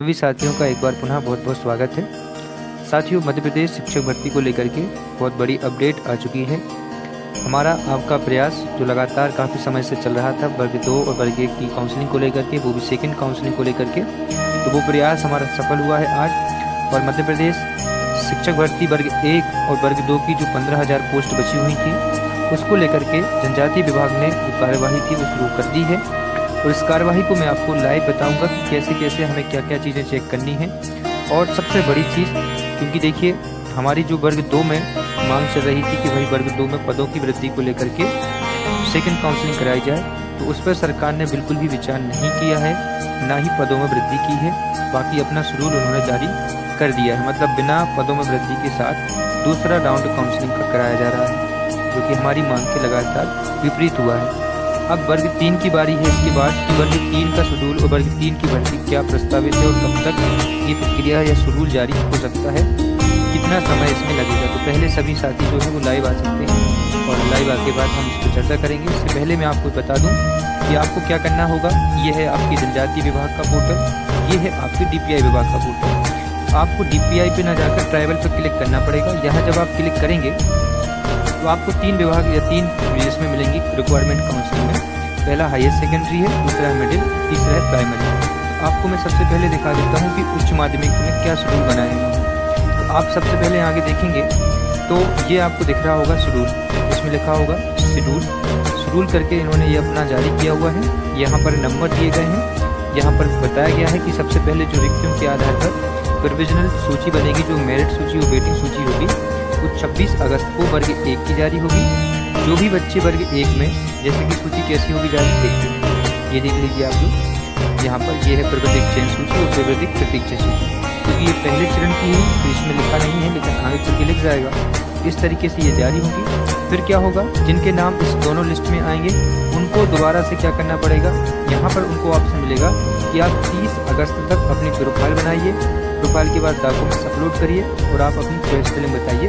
सभी साथियों का एक बार पुनः बहुत बहुत स्वागत है। साथियों, मध्य प्रदेश शिक्षक भर्ती को लेकर के बहुत बड़ी अपडेट आ चुकी है। हमारा आपका प्रयास जो लगातार काफ़ी समय से चल रहा था वर्ग 2 और वर्ग 1 की काउंसलिंग को लेकर के, वो भी सेकंड काउंसलिंग को लेकर के, तो वो प्रयास हमारा सफल हुआ है आज। और मध्य प्रदेश शिक्षक भर्ती वर्ग 1 और वर्ग 2 की जो 15,000 पोस्ट बची हुई थी, उसको लेकर के जनजातीय विभाग ने जो कार्यवाही थी वो शुरू कर दी है। और इस कार्यवाही को मैं आपको लाइव बताऊंगा कि कैसे कैसे हमें क्या क्या चीज़ें चेक करनी है। और सबसे बड़ी चीज़, क्योंकि देखिए हमारी जो वर्ग 2 में मांग चल रही थी कि भाई वर्ग 2 में पदों की वृद्धि को लेकर के सेकंड काउंसलिंग कराई जाए, तो उस पर सरकार ने बिल्कुल भी विचार नहीं किया है, ना ही पदों में वृद्धि की है। बाकी अपना शेड्यूल उन्होंने जारी कर दिया है, मतलब बिना पदों में वृद्धि के साथ दूसरा राउंड काउंसलिंग का कराया जा रहा है, जो कि हमारी मांग के लगातार विपरीत हुआ है। अब वर्ग 3 की बारी है इसके बाद कि वर्ग 3 का शेड्यूल और वर्ग 3 की भर्ती क्या प्रस्तावित है और कब तक ये प्रक्रिया या शेड्यूल जारी हो सकता है, कितना समय इसमें लगेगा। तो पहले सभी साथी जो है वो लाइव आ सकते हैं और लाइव आके बाद हम इस पर चर्चा करेंगे। इससे पहले मैं आपको बता दूं कि आपको क्या करना होगा। ये है आपकी जनजातीय विभाग का पोर्टल, ये है आपके DPI विभाग का पोर्टल। आपको DPI पे ना जाकर ट्राइबल पर क्लिक करना पड़ेगा। यहाँ जब आप क्लिक करेंगे तो आपको 3 विभाग या 3 इसमें मिलेंगी रिक्वायरमेंट काउंसलिंग में। पहला हायर सेकेंडरी है, दूसरा है मिडिल, तीसरा है प्राइमरी। आपको मैं सबसे पहले दिखा देता हूँ कि उच्च माध्यमिक में क्या शेड्यूल बनाया है। तो आप सबसे पहले आगे देखेंगे तो ये आपको दिख रहा होगा शेड्यूल, इसमें लिखा होगा शेड्यूल करके इन्होंने ये अपना जारी किया हुआ है। यहाँ पर नंबर दिए गए हैं, यहाँ पर बताया गया है कि सबसे पहले जो रिक्तियों के आधार पर प्रोविजनल सूची बनेगी, जो मेरिट सूची और वेटिंग सूची होगी, वो 26 अगस्त को वर्ग 1 की जारी होगी। जो भी बच्चे वर्ग 1 में, जैसे कि सूची कैसी होगी जारी देखते हैं, ये देख लीजिए आप लोग। यहाँ पर ये है प्रवृत्तिक चयन सूची और प्रवृत्तिक प्रतीक्षा सूची। क्योंकि ये पहले चरण की है तो इसमें लिखा नहीं है, लेकिन आगे चल के लिख जाएगा। इस तरीके से ये जारी होगी। फिर क्या होगा, जिनके नाम इस दोनों लिस्ट में आएंगे उनको दोबारा से क्या करना पड़ेगा, यहाँ पर उनको ऑप्शन मिलेगा कि आप 30 अगस्त तक अपनी प्रोफाइल बनाइए। प्रोफाइल के बाद डॉक्यूमेंट्स अपलोड करिए और आप अपनी चॉइस फिलिंग बताइए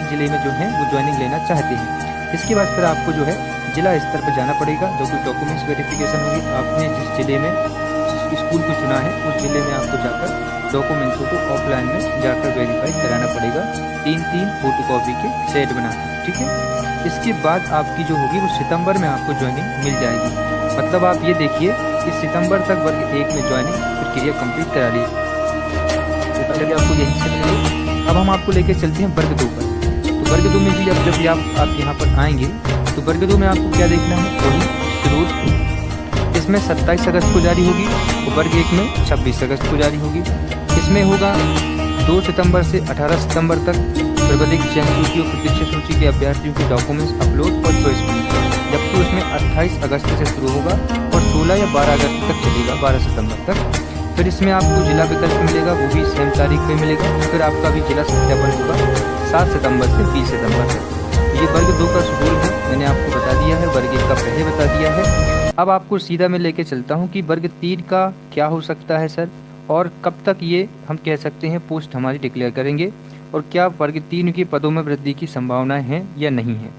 जिले में जो है वो ज्वाइनिंग लेना चाहते हैं। इसके बाद फिर आपको जो है जिला स्तर पर जाना पड़ेगा, जो कि डॉक्यूमेंट्स वेरिफिकेशन होगी। आपने जिस जिले में जिस स्कूल को चुना है उस जिले में आपको जाकर डॉक्यूमेंट्सों को ऑफलाइन में जाकर वेरीफाई कराना पड़ेगा, 3 फोटोकॉपी के सेट बना के, ठीक है। इसके बाद आपकी जो होगी वो सितंबर में आपको ज्वाइनिंग मिल जाएगी। मतलब आप ये देखिए कि सितंबर तक वर्ग 1 में ज्वाइनिंग प्रक्रिया कंप्लीट करा ली, तो चलिए आपको यहीं से मिलेगी। अब हम आपको लेके चलते हैं वर्ग 2 पर। तो वर्ग 2 में भी जब आप यहाँ पर आएंगे तो वर्ग 2 में आपको क्या देखना है, वही शेड्यूल। इसमें 27 अगस्त को जारी होगी और वर्ग 1 में 26 अगस्त को जारी होगी। इसमें होगा 2 सितंबर से 18 सितंबर तक प्रवृत्तिक चयन सूची और प्रतीक्षा सूची के अभ्यर्थियों के डॉक्यूमेंट्स अपलोड और चॉइस फिलिंग, जबकि उसमें 28 अगस्त से शुरू होगा और 16 या 12 अगस्त तक चलेगा, 12 सितंबर तक। फिर इसमें आपको जिला विकल्प मिलेगा, वो भी सेम तारीख पे मिलेगा। फिर आपका भी जिला सत्यापन होगा 7 सितंबर से 20 सितंबर तक। ये वर्ग 2 का शेड्यूल है, मैंने आपको बता दिया है। वर्ग 1 का पहले बता दिया है। अब आपको सीधा मैं लेके चलता हूँ कि वर्ग 3 का क्या हो सकता है सर, और कब तक ये हम कह सकते हैं पोस्ट हमारी डिक्लेयर करेंगे, और क्या वर्ग 3 के पदों में वृद्धि की संभावनाएं हैं या नहीं है।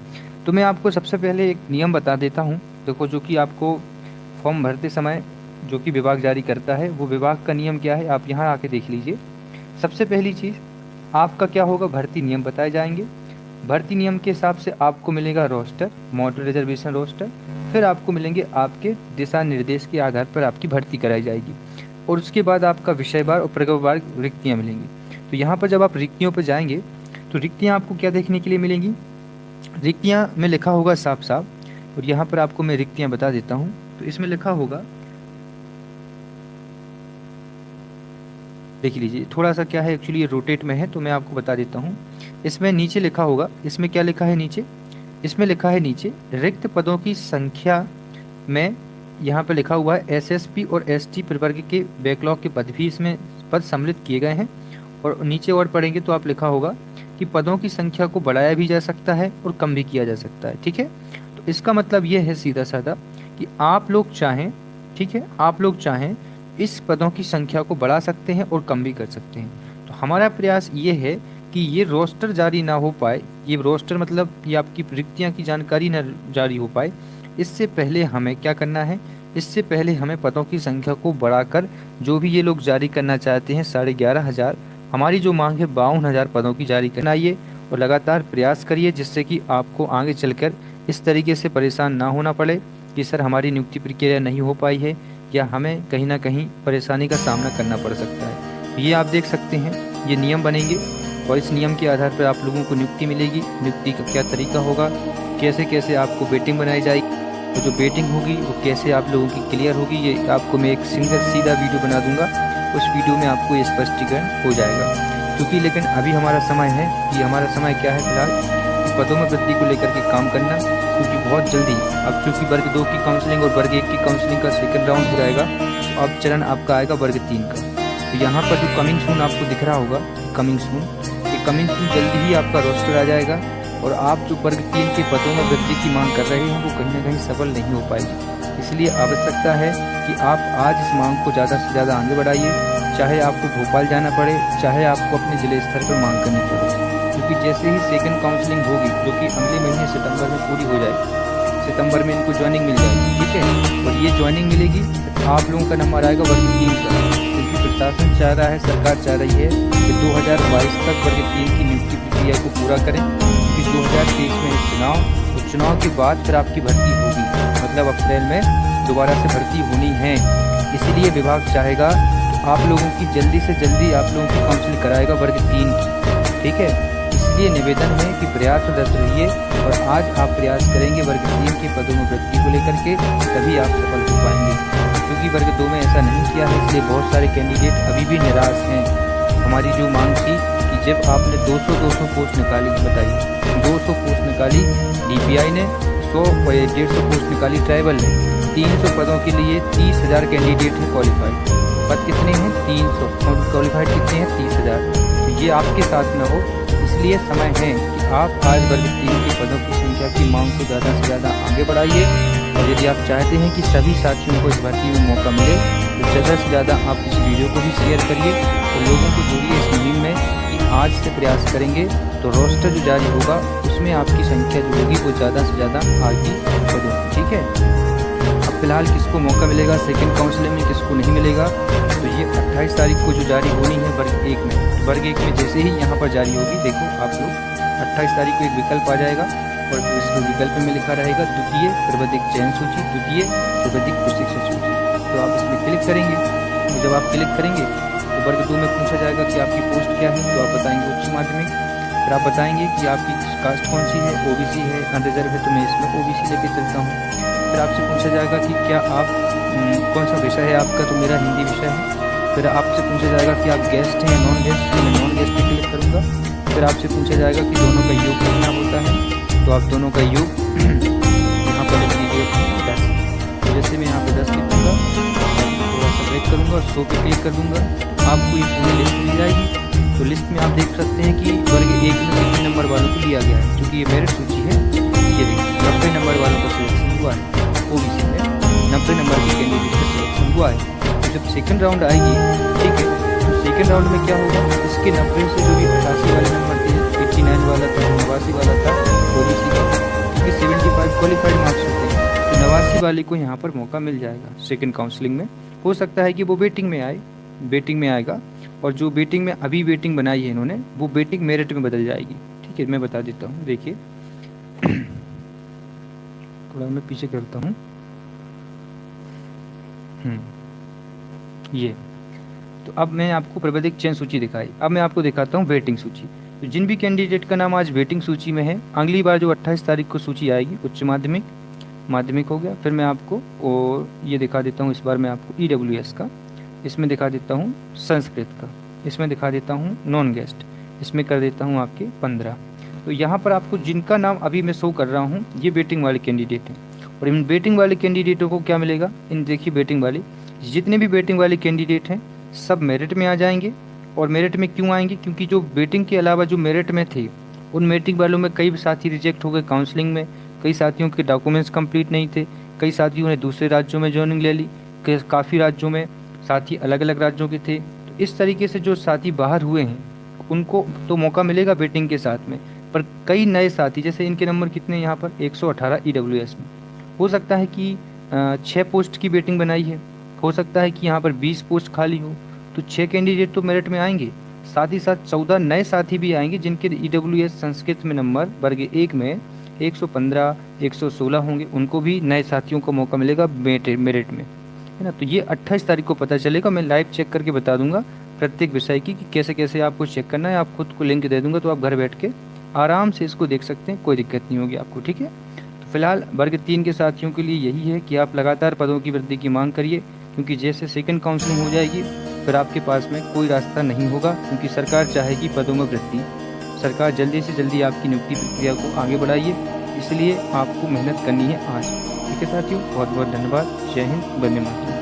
तो मैं आपको सबसे पहले एक नियम बता देता हूँ, देखो, जो कि आपको फॉर्म भरते समय जो कि विभाग जारी करता है, वो विभाग का नियम क्या है आप यहाँ आके देख लीजिए। सबसे पहली चीज़ आपका क्या होगा, भर्ती नियम बताए जाएंगे। भर्ती नियम के हिसाब से आपको मिलेगा रोस्टर, मॉडल रिजर्वेशन रोस्टर। फिर आपको मिलेंगे आपके दिशा निर्देश के आधार पर आपकी भर्ती कराई जाएगी, और उसके बाद आपका विषयवार और प्रगवार रिक्तियाँ मिलेंगी। तो यहाँ पर जब आप रिक्तियों पर जाएंगे तो रिक्तियाँ आपको क्या देखने के लिए मिलेंगी, रिक्तियाँ में लिखा होगा साफ साफ, और यहाँ पर आपको मैं रिक्तियाँ बता देता हूँ। तो इसमें लिखा होगा, देख लीजिए, थोड़ा सा क्या है एक्चुअली ये रोटेट में है तो मैं आपको बता देता हूँ। इसमें नीचे लिखा होगा, इसमें क्या लिखा है नीचे, इसमें लिखा है नीचे रिक्त पदों की संख्या में, यहाँ पे लिखा हुआ है SSP और ST प्रवर्ग के बैकलॉग के पद भी इसमें पद सम्मिलित किए गए हैं। और नीचे और पढ़ेंगे तो आप लिखा होगा कि पदों की संख्या को बढ़ाया भी जा सकता है और कम भी किया जा सकता है, ठीक है। तो इसका मतलब ये है सीधा साधा कि आप लोग चाहें, ठीक है, आप लोग चाहें इस पदों की संख्या को बढ़ा सकते हैं और कम भी कर सकते हैं। तो हमारा प्रयास ये है कि ये रोस्टर जारी ना हो पाए, ये रोस्टर मतलब ये आपकी रिक्तियाँ की जानकारी ना जारी हो पाए, इससे पहले हमें क्या करना है इससे पहले हमें पदों की संख्या को बढ़ाकर जो भी ये लोग जारी करना चाहते हैं 11,500, हमारी जो मांग है 52,000 पदों की जारी कराइए और लगातार प्रयास करिए, जिससे कि आपको आगे चलकर इस तरीके से परेशान ना होना पड़े कि सर हमारी नियुक्ति प्रक्रिया नहीं हो पाई है या हमें कहीं ना कहीं परेशानी का सामना करना पड़ सकता है। ये आप देख सकते हैं, ये नियम बनेंगे और इस नियम के आधार पर आप लोगों को नियुक्ति मिलेगी। नियुक्ति का क्या तरीका होगा, कैसे कैसे आपको बेटिंग बनाई जाएगी, तो जो बेटिंग होगी वो कैसे आप लोगों की क्लियर होगी, ये आपको मैं एक सीधा वीडियो बना दूंगा। उस वीडियो में आपको ये स्पष्टीकरण हो जाएगा। क्योंकि लेकिन अभी हमारा समय है कि हमारा समय क्या है फिलहाल, पदों में वृद्धि को लेकर के काम करना, क्योंकि बहुत जल्दी अब चूँकि वर्ग 2 की काउंसलिंग और वर्ग 1 की काउंसलिंग का सेकंड राउंड हो जाएगा, तो अब चरण आपका आएगा वर्ग 3 का। तो यहाँ पर जो कमिंग सून आपको दिख रहा होगा, कमिंग सून जल्दी ही आपका रोस्टर आ जाएगा और आप जो वर्ग 3 के पदों में वृद्धि की मांग कर रहे हैं वो कहीं ना कहीं सफल नहीं हो पाएगी। इसलिए आवश्यकता है कि आप आज इस मांग को ज़्यादा से ज़्यादा आगे बढ़ाइए, चाहे आपको भोपाल जाना पड़े, चाहे आपको अपने जिले स्तर पर मांग करनी पड़े। क्योंकि जैसे ही सेकंड काउंसलिंग होगी, जो कि अगले महीने सितंबर में पूरी हो जाएगी, सितंबर में इनको ज्वाइनिंग मिल जाएगी, ठीक है। और ये ज्वाइनिंग मिलेगी, आप लोगों का नंबर आएगा वर्ग 3 का, क्योंकि प्रशासन चाह रहा है, सरकार चाह रही है कि 2022 तक वर्ग 3 की नियुक्ति प्रक्रिया को पूरा करें। क्योंकि 2023 में चुनाव, तो चुनाव के बाद फिर आपकी भर्ती होगी, मतलब अप्रैल में दोबारा से भर्ती होनी है। इसीलिए विभाग चाहेगा तो आप लोगों की जल्दी से जल्दी आप लोगों की काउंसलिंग कराएगा वर्ग 3 की, ठीक है। इसलिए निवेदन है कि प्रयासरत रहिए और आज आप प्रयास करेंगे वर्ग 3 के पदों में वृद्धि को लेकर के, तभी आप सफल हो पाएंगे। क्योंकि वर्ग 2 में ऐसा नहीं किया है, इसलिए बहुत सारे कैंडिडेट अभी भी निराश हैं। हमारी जो मांग थी कि जब आपने 200 पोस्ट निकाली, बताइए 200 पोस्ट निकाली DPI ने, 100 और 150 पोस्ट निकाली ट्राइबल ने, 300 पदों के लिए 30,000 कैंडिडेट हैं क्वालिफाइड। पद कितने हैं? 300 और क्वालिफाइड कितने हैं? 30,000। तो ये आपके साथ न हो, इसलिए समय है कि आप आज वर्ग 3 के पदों की संख्या की मांग को ज़्यादा से ज़्यादा आगे बढ़ाइए। और यदि आप चाहते हैं कि सभी साथियों को इस भर्ती में मौका मिले, तो ज़्यादा से ज़्यादा आप इस वीडियो को भी शेयर करिए और लोगों को जोड़िए इस मुहिम में कि आज से प्रयास करेंगे तो रोस्टर जो जारी होगा उसमें आपकी संख्या जो होगी वो ज़्यादा से ज़्यादा आगे बढ़ेगी, ठीक है। अब फिलहाल किसको मौका मिलेगा सेकंड काउंसलिंग में, किसको नहीं मिलेगा, तो ये 28 तारीख को जो जारी होनी है वर्ग 1 में। वर्ग 1 में जैसे ही यहाँ पर जारी होगी, देखो आप लोग 28 तारीख को एक विकल्प आ जाएगा और इस विकल्प में लिखा रहेगा द्वितीय प्रबंधिक चयन सूची, द्वितीय प्रबंधिक प्रशिक्षण सूची। तो आप इसमें क्लिक करेंगे, तो जब आप क्लिक करेंगे तो वर्ग 2 में पूछा जाएगा कि आपकी पोस्ट क्या है, तो आप बताएंगे उच्च माध्यमिक। फिर आप बताएंगे कि आपकी कास्ट कौन सी है, OBC है, अनरिजर्व है, तो मैं इसमें OBC लेके चलता हूँ। फिर आपसे पूछा जाएगा कि क्या आप कौन सा विषय है आपका, तो मेरा हिंदी विषय है। फिर आपसे पूछा जाएगा कि आप गेस्ट हैं या नॉन गेस्ट, तो मैं नॉन गेस्ट पे क्लिक करूँगा। फिर आपसे पूछा जाएगा कि दोनों का योग कितना होता है, तो आप दोनों का योग यहाँ पर लिख लीजिए 10। तो जैसे मैं यहाँ पर 10 लिखूँगा, थोड़ा सा ब्रेक करूँगा और 100 पे क्लिक कर दूँगा, आपको ये पूरी लिस्ट मिल जाएगी। तो लिस्ट में आप देख सकते हैं कि वर्ग 1 में कितने नंबर वालों को लिया गया है, क्योंकि ये मेरिट सूची है। ये देखिए 90 नंबर वालों का सिलेक्शन हुआ है, OBC में 90 नंबर के कैंडिडेट का सिलेक्शन हुआ है। तो जब सेकंड राउंड आएगी, ठीक है, तो सेकंड राउंड में क्या होगा, इसके 90 से जो भी 88 वाले नंबर थे, 89 वाला था, 89 वाला था OBC का, क्योंकि 75 क्वालिफाइड मार्क्स होते हैं, तो 89 वाले को यहाँ पर मौका मिल जाएगा सेकंड काउंसलिंग में। हो सकता है कि वो बेटिंग में आए, बेटिंग में आएगा, और जो बेटिंग में अभी बेटिंग बनाई है इन्होंने, वो बेटिंग मेरिट में बदल जाएगी, ठीक है। मैं बता देता हूँ, देखिए थोड़ा मैं पीछे करता हूँ, ये तो अब मैं आपको प्रबंधिक चयन सूची दिखाई, अब मैं आपको दिखाता हूँ वेटिंग सूची। तो जिन भी कैंडिडेट का नाम आज वेटिंग सूची में है, अगली बार जो 28 तारीख को सूची आएगी, उच्च माध्यमिक, माध्यमिक हो गया। फिर मैं आपको और ये दिखा देता हूँ, इस बार मैं आपको EWS का, इसमें दिखा देता हूँ संस्कृत का, इसमें दिखा देता हूँ नॉन गेस्ट, इसमें कर देता हूँ आपके 15। तो यहाँ पर आपको जिनका नाम अभी मैं शो कर रहा हूँ, ये वेटिंग वाले कैंडिडेट हैं। और इन वेटिंग वाले कैंडिडेटों को क्या मिलेगा, इन देखिए वेटिंग वाले, जितने भी वेटिंग वाले कैंडिडेट हैं सब मेरिट में आ जाएंगे। और मेरिट में क्यों आएंगे, क्योंकि जो वेटिंग के अलावा जो मेरिट में थे, उन वेटिंग वालों में कई साथी रिजेक्ट हो गए काउंसलिंग में, कई साथियों के डॉक्यूमेंट्स कंप्लीट नहीं थे, कई साथियों ने दूसरे राज्यों में ज्वाइनिंग ले ली, काफ़ी राज्यों में साथी अलग अलग राज्यों के थे। तो इस तरीके से जो साथी बाहर हुए हैं उनको तो मौका मिलेगा वेटिंग के साथ में, पर कई नए साथी, जैसे इनके नंबर कितने यहाँ पर 118 EWS में, हो सकता है कि 6 पोस्ट की वेटिंग बनाई है। हो सकता है कि यहाँ पर 20 पोस्ट खाली हो, तो 6 कैंडिडेट तो मेरिट में आएंगे, साथ ही साथ 14 नए साथी भी आएंगे जिनके EWS संस्कृत में नंबर वर्ग 1 में 115 116 होंगे, उनको भी नए साथियों को मौका मिलेगा मेरिट में, है ना। तो ये 28 तारीख को पता चलेगा। मैं लाइव चेक करके बता दूंगा प्रत्येक विषय की कि कैसे कैसे आपको चेक करना है। आप खुद को लिंक दे दूंगा, तो आप घर बैठ के आराम से इसको देख सकते हैं, कोई दिक्कत नहीं होगी आपको, ठीक है। तो फिलहाल वर्ग 3 के साथियों के लिए यही है कि आप लगातार पदों की वृद्धि की मांग करिए, क्योंकि जैसे सेकंड काउंसलिंग हो जाएगी फिर आपके पास में कोई रास्ता नहीं होगा, क्योंकि सरकार चाहेगी पदों में वृद्धि। सरकार जल्दी से जल्दी आपकी नियुक्ति प्रक्रिया को आगे बढ़ाइए, इसलिए आपको मेहनत करनी है आज, ठीक है साथियों। बहुत बहुत धन्यवाद। जय हिंद, वंदे मातरम।